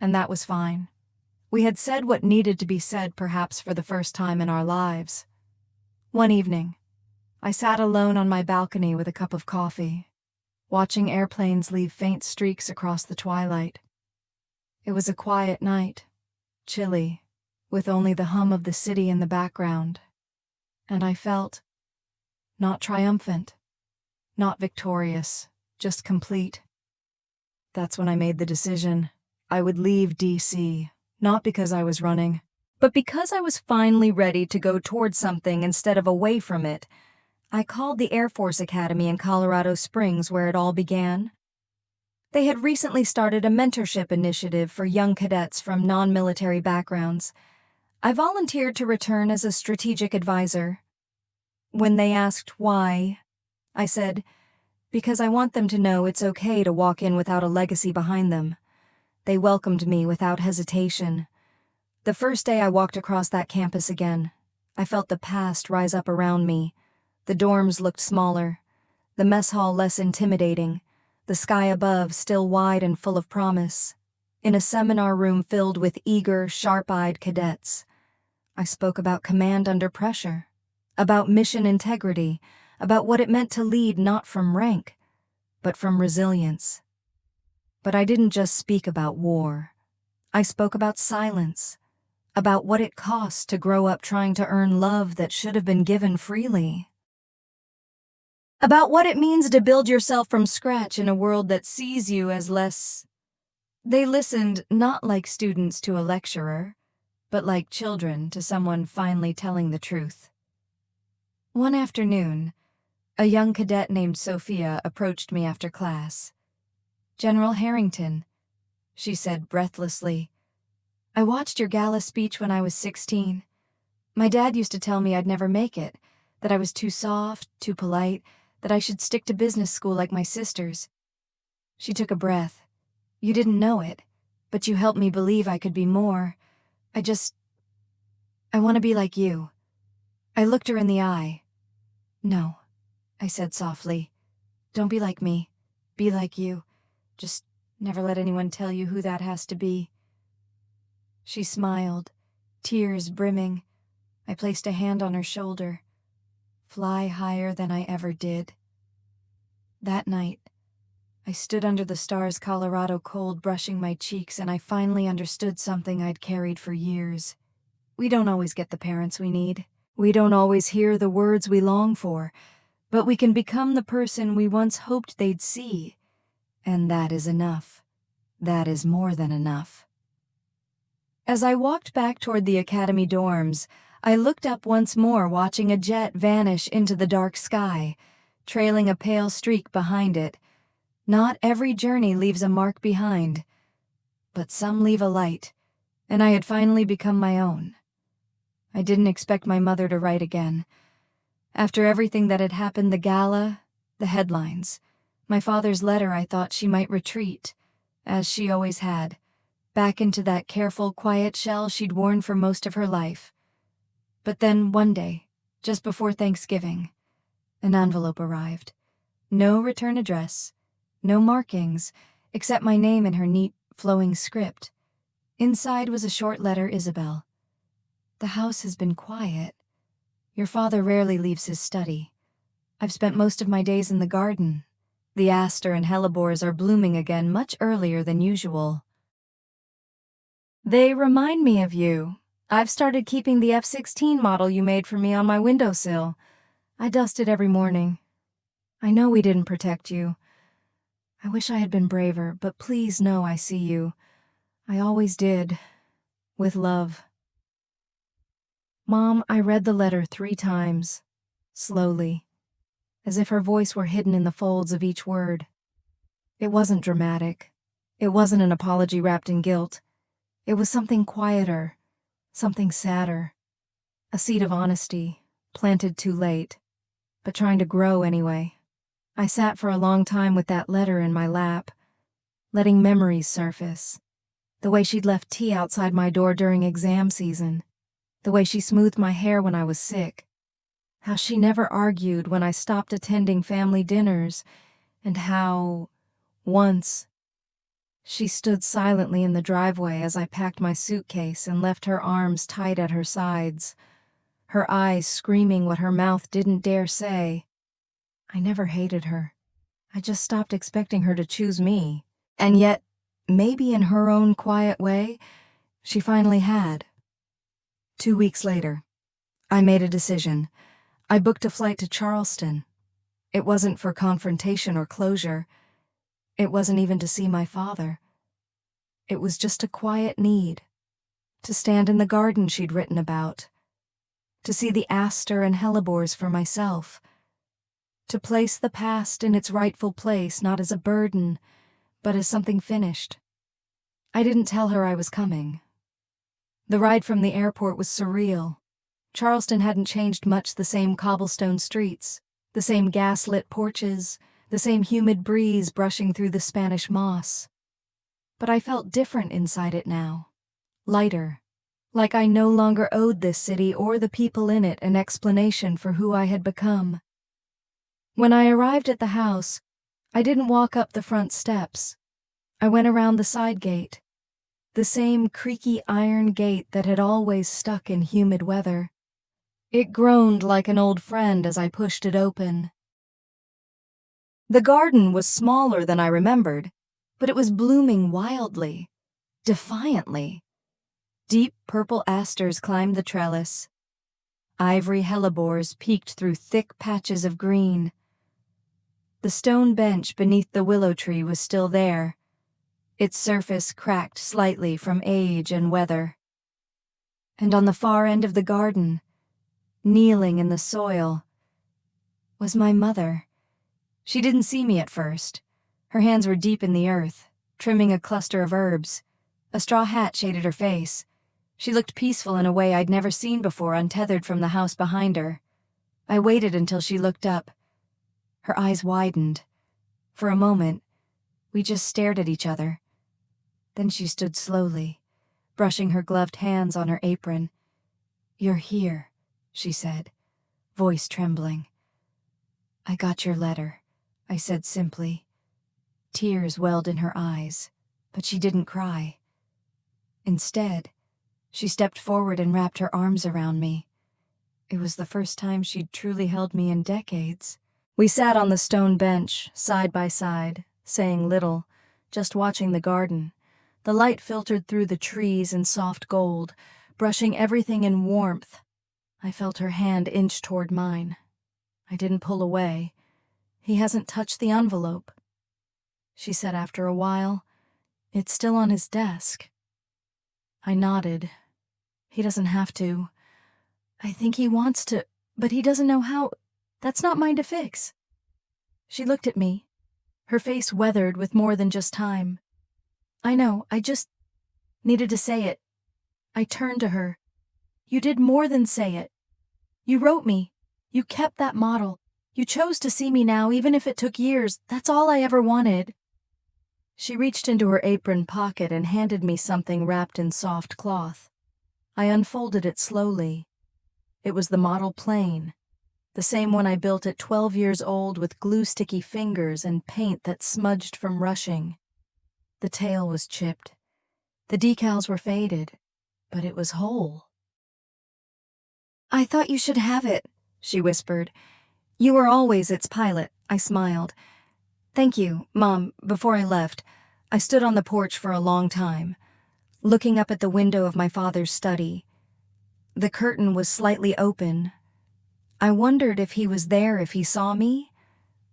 and that was fine. We had said what needed to be said perhaps for the first time in our lives. One evening, I sat alone on my balcony with a cup of coffee, watching airplanes leave faint streaks across the twilight. It was a quiet night, chilly, with only the hum of the city in the background. And I felt not triumphant, not victorious, just complete. That's when I made the decision. I would leave D.C., not because I was running, But because I was finally ready to go towards something instead of away from it, I called the Air Force Academy in Colorado Springs where it all began. They had recently started a mentorship initiative for young cadets from non-military backgrounds. I volunteered to return as a strategic advisor. When they asked why, I said, because I want them to know it's okay to walk in without a legacy behind them. They welcomed me without hesitation. The first day I walked across that campus again, I felt the past rise up around me. The dorms looked smaller, the mess hall less intimidating, the sky above still wide and full of promise. In a seminar room filled with eager, sharp-eyed cadets, I spoke about command under pressure, about mission integrity, about what it meant to lead not from rank, but from resilience. But I didn't just speak about war. I spoke about silence, about what it costs to grow up trying to earn love that should have been given freely. About what it means to build yourself from scratch in a world that sees you as less. They listened not like students to a lecturer, but like children to someone finally telling the truth. One afternoon, a young cadet named Sophia approached me after class. "General Harrington," she said breathlessly, "I watched your gala speech when I was 16. My dad used to tell me I'd never make it, that I was too soft, too polite, that I should stick to business school like my sisters." She took a breath. "You didn't know it, but you helped me believe I could be more. I want to be like you." I looked her in the eye. "No," I said softly. "Don't be like me. Be like you. Just never let anyone tell you who that has to be." She smiled, tears brimming. I placed a hand on her shoulder. "Fly higher than I ever did." That night, I stood under the stars' Colorado cold brushing my cheeks, and I finally understood something I'd carried for years. We don't always get the parents we need. We don't always hear the words we long for, but we can become the person we once hoped they'd see. And that is enough. That is more than enough. As I walked back toward the academy dorms, I looked up once more, watching a jet vanish into the dark sky, trailing a pale streak behind it. Not every journey leaves a mark behind, but some leave a light, and I had finally become my own. I didn't expect my mother to write again. After everything that had happened, the gala, the headlines, my father's letter, I thought she might retreat, as she always had, back into that careful, quiet shell she'd worn for most of her life. But then one day, just before Thanksgiving, an envelope arrived. No return address, no markings, except my name in her neat, flowing script. Inside was a short letter, "Isabel. The house has been quiet. Your father rarely leaves his study. I've spent most of my days in the garden. The aster and hellebores are blooming again much earlier than usual. They remind me of you. I've started keeping the F-16 model you made for me on my windowsill. I dust it every morning. I know we didn't protect you. I wish I had been braver, but please know I see you. I always did. With love." Mom, I read the letter 3 times, slowly, as if her voice were hidden in the folds of each word. It wasn't dramatic. It wasn't an apology wrapped in guilt. It was something quieter, something sadder. A seed of honesty, planted too late, but trying to grow anyway. I sat for a long time with that letter in my lap, letting memories surface. The way she'd left tea outside my door during exam season. The way she smoothed my hair when I was sick. How she never argued when I stopped attending family dinners. And how, once, she stood silently in the driveway as I packed my suitcase and left her arms tight at her sides, her eyes screaming what her mouth didn't dare say. I never hated her. I just stopped expecting her to choose me. And yet, maybe in her own quiet way, she finally had. 2 weeks later, I made a decision. I booked a flight to Charleston. It wasn't for confrontation or closure. It wasn't even to see my father. It was just a quiet need to stand in the garden she'd written about, to see the aster and hellebores for myself, to place the past in its rightful place, not as a burden, but as something finished. I didn't tell her I was coming. The ride from the airport was surreal. Charleston hadn't changed much, the same cobblestone streets, the same gas-lit porches, the same humid breeze brushing through the Spanish moss. But I felt different inside it now. Lighter. Like I no longer owed this city or the people in it an explanation for who I had become. When I arrived at the house, I didn't walk up the front steps. I went around the side gate. The same creaky iron gate that had always stuck in humid weather. It groaned like an old friend as I pushed it open. The garden was smaller than I remembered, but it was blooming wildly, defiantly. Deep purple asters climbed the trellis. Ivory hellebores peeked through thick patches of green. The stone bench beneath the willow tree was still there, its surface cracked slightly from age and weather. And on the far end of the garden, kneeling in the soil, was my mother. She didn't see me at first. Her hands were deep in the earth, trimming a cluster of herbs. A straw hat shaded her face. She looked peaceful in a way I'd never seen before, untethered from the house behind her. I waited until she looked up. Her eyes widened. For a moment, we just stared at each other. Then she stood slowly, brushing her gloved hands on her apron. "You're here," she said, voice trembling. "I got your letter," I said simply. Tears welled in her eyes, but she didn't cry. Instead, she stepped forward and wrapped her arms around me. It was the first time she'd truly held me in decades. We sat on the stone bench, side by side, saying little, just watching the garden. The light filtered through the trees in soft gold, brushing everything in warmth. I felt her hand inch toward mine. I didn't pull away. "He hasn't touched the envelope," she said after a while. "It's still on his desk." I nodded. "He doesn't have to. I think he wants to, but he doesn't know how. That's not mine to fix." She looked at me, her face weathered with more than just time. "I know, I just needed to say it." I turned to her. "You did more than say it. You wrote me. You kept that model. You chose to see me now, even if it took years. That's all I ever wanted." She reached into her apron pocket and handed me something wrapped in soft cloth. I unfolded it slowly. It was the model plane, the same one I built at 12 years old with glue-sticky fingers and paint that smudged from rushing. The tail was chipped. The decals were faded, but it was whole. "I thought you should have it," she whispered. "You were always its pilot." I smiled. "Thank you, Mom." Before I left, I stood on the porch for a long time, looking up at the window of my father's study. The curtain was slightly open. I wondered if he was there, if he saw me,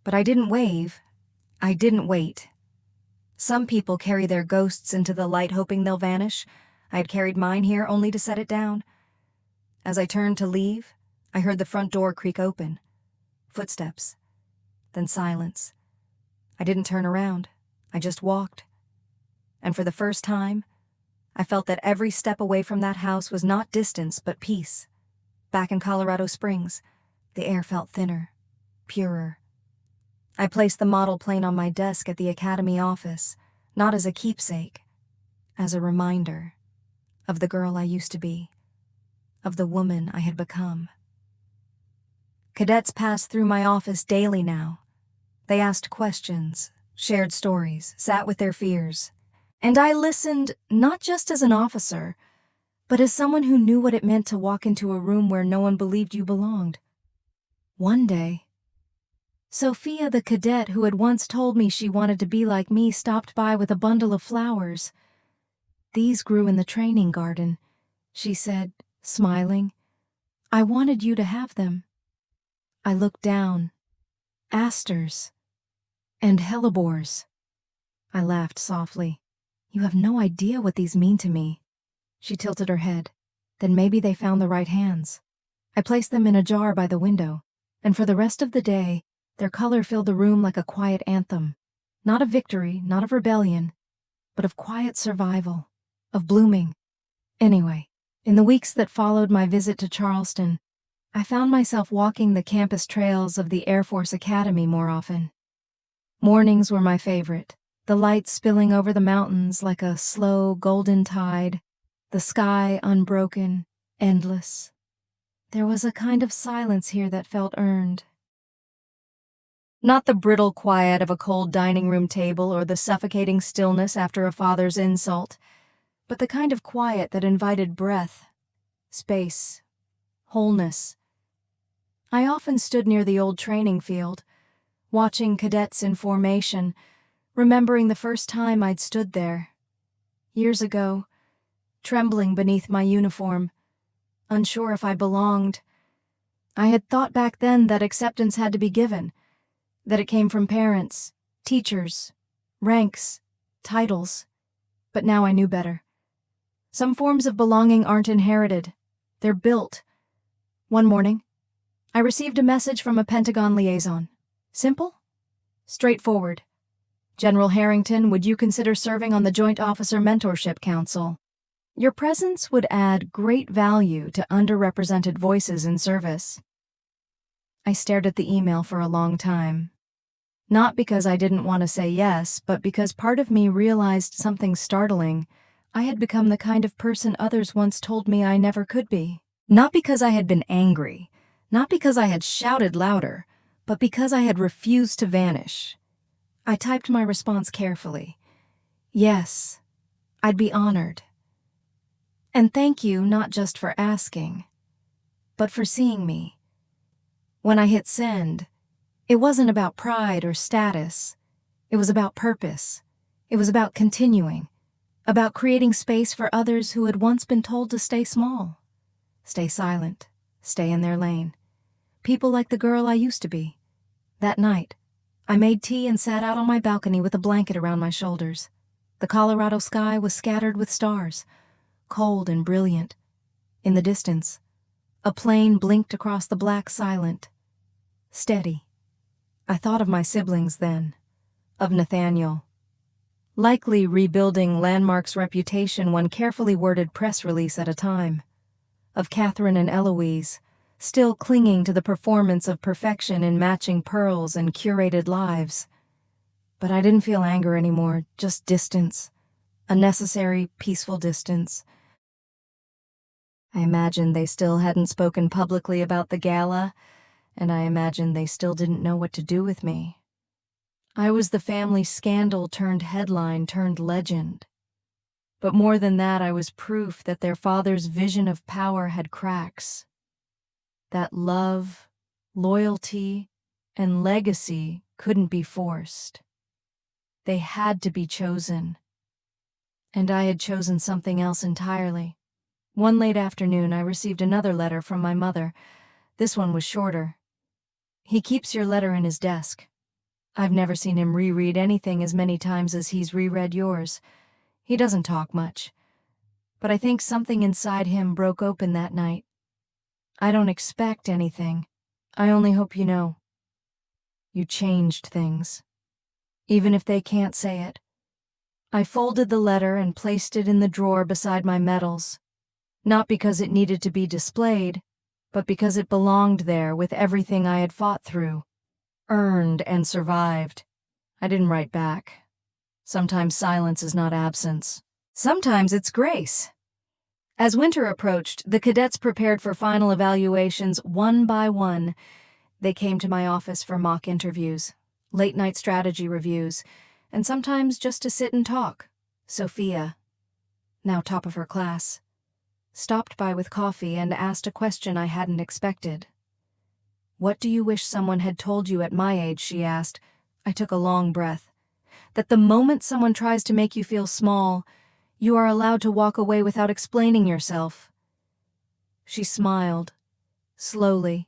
but I didn't wave. I didn't wait. Some people carry their ghosts into the light hoping they'll vanish. I had carried mine here only to set it down. As I turned to leave, I heard the front door creak open. Footsteps. Then silence. I didn't turn around. I just walked. And for the first time, I felt that every step away from that house was not distance, but peace. Back in Colorado Springs, the air felt thinner, purer. I placed the model plane on my desk at the academy office, not as a keepsake, as a reminder of the girl I used to be, of the woman I had become. Cadets passed through my office daily now. They asked questions, shared stories, sat with their fears. And I listened not just as an officer, but as someone who knew what it meant to walk into a room where no one believed you belonged. One day, Sophia, the cadet who had once told me she wanted to be like me, stopped by with a bundle of flowers. "These grew in the training garden," she said, smiling. "I wanted you to have them." I looked down. Asters. And hellebores. I laughed softly. "You have no idea what these mean to me." She tilted her head. Then maybe they found the right hands. I placed them in a jar by the window, and for the rest of the day, their color filled the room like a quiet anthem. Not of victory, not of rebellion, but of quiet survival, of blooming. Anyway, in the weeks that followed my visit to Charleston, I found myself walking the campus trails of the Air Force Academy more often. Mornings were my favorite, the lights spilling over the mountains like a slow, golden tide, the sky unbroken, endless. There was a kind of silence here that felt earned. Not the brittle quiet of a cold dining room table or the suffocating stillness after a father's insult, but the kind of quiet that invited breath, space, wholeness. I often stood near the old training field, watching cadets in formation, remembering the first time I'd stood there. Years ago, trembling beneath my uniform, unsure if I belonged. I had thought back then that acceptance had to be given, that it came from parents, teachers, ranks, titles. But now I knew better. Some forms of belonging aren't inherited. They're built. One morning, I received a message from a Pentagon liaison. Simple? Straightforward. General Harrington, would you consider serving on the Joint Officer Mentorship Council? Your presence would add great value to underrepresented voices in service. I stared at the email for a long time. Not because I didn't want to say yes, but because part of me realized something startling. I had become the kind of person others once told me I never could be. Not because I had been angry, not because I had shouted louder, but because I had refused to vanish. I typed my response carefully. Yes, I'd be honored. And thank you not just for asking, but for seeing me. When I hit send, it wasn't about pride or status. It was about purpose. It was about continuing, about creating space for others who had once been told to stay small, stay silent, stay in their lane. People like the girl I used to be. That night, I made tea and sat out on my balcony with a blanket around my shoulders. The Colorado sky was scattered with stars, cold and brilliant. In the distance, a plane blinked across the black silent. Steady. I thought of my siblings then, of Nathaniel. Likely rebuilding Landmark's reputation one carefully worded press release at a time. Of Catherine and Eloise, still clinging to the performance of perfection in matching pearls and curated lives. But I didn't feel anger anymore, just distance. A necessary, peaceful distance. I imagined they still hadn't spoken publicly about the gala, and I imagined they still didn't know what to do with me. I was the family scandal turned headline turned legend. But more than that, I was proof that their father's vision of power had cracks. That love, loyalty, and legacy couldn't be forced. They had to be chosen. And I had chosen something else entirely. One late afternoon, I received another letter from my mother. This one was shorter. He keeps your letter in his desk. I've never seen him reread anything as many times as he's reread yours. He doesn't talk much. But I think something inside him broke open that night. I don't expect anything. I only hope you know. You changed things. Even if they can't say it. I folded the letter and placed it in the drawer beside my medals. Not because it needed to be displayed, but because it belonged there with everything I had fought through, earned and survived. I didn't write back. Sometimes silence is not absence. Sometimes it's grace. As winter approached, the cadets prepared for final evaluations one by one. They came to my office for mock interviews, late-night strategy reviews, and sometimes just to sit and talk. Sophia, now top of her class, stopped by with coffee and asked a question I hadn't expected. What do you wish someone had told you at my age, she asked. I took a long breath. That the moment someone tries to make you feel small, you are allowed to walk away without explaining yourself. She smiled, slowly.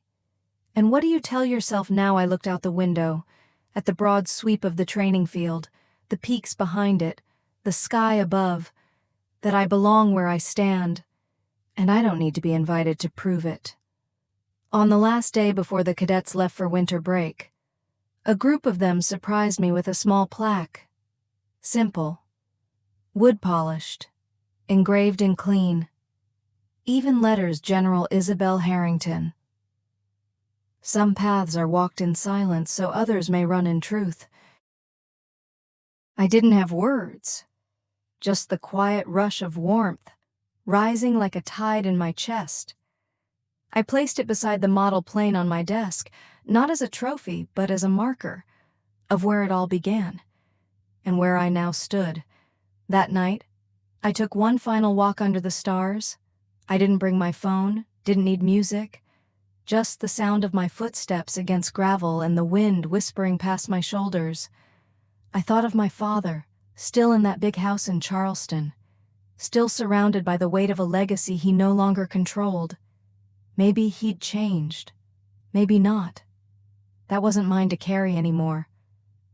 And what do you tell yourself now? I looked out the window, at the broad sweep of the training field, the peaks behind it, the sky above. that I belong where I stand, and I don't need to be invited to prove it. On the last day before the cadets left for winter break, a group of them surprised me with a small plaque. Simple, wood-polished, engraved in clean. Even letters General Isabel Harrington. Some paths are walked in silence so others may run in truth. I didn't have words, just the quiet rush of warmth, rising like a tide in my chest. I placed it beside the model plane on my desk, not as a trophy, but as a marker of where it all began, and where I now stood. That night, I took one final walk under the stars. I didn't bring my phone, didn't need music, just the sound of my footsteps against gravel and the wind whispering past my shoulders. I thought of my father, still in that big house in Charleston, still surrounded by the weight of a legacy he no longer controlled. Maybe he'd changed, maybe not. That wasn't mine to carry anymore.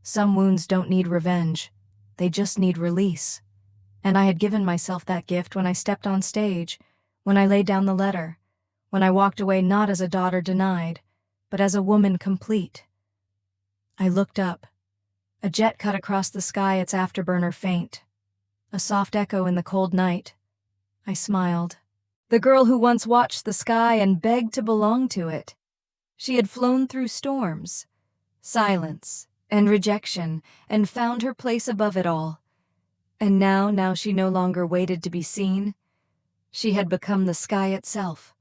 Some wounds don't need revenge, they just need release. And I had given myself that gift when I stepped on stage, when I laid down the letter, when I walked away not as a daughter denied, but as a woman complete. I looked up. A jet cut across the sky, its afterburner faint. A soft echo in the cold night. I smiled. The girl who once watched the sky and begged to belong to it. She had flown through storms, silence, and rejection, and found her place above it all. And now she no longer waited to be seen. She had become the sky itself.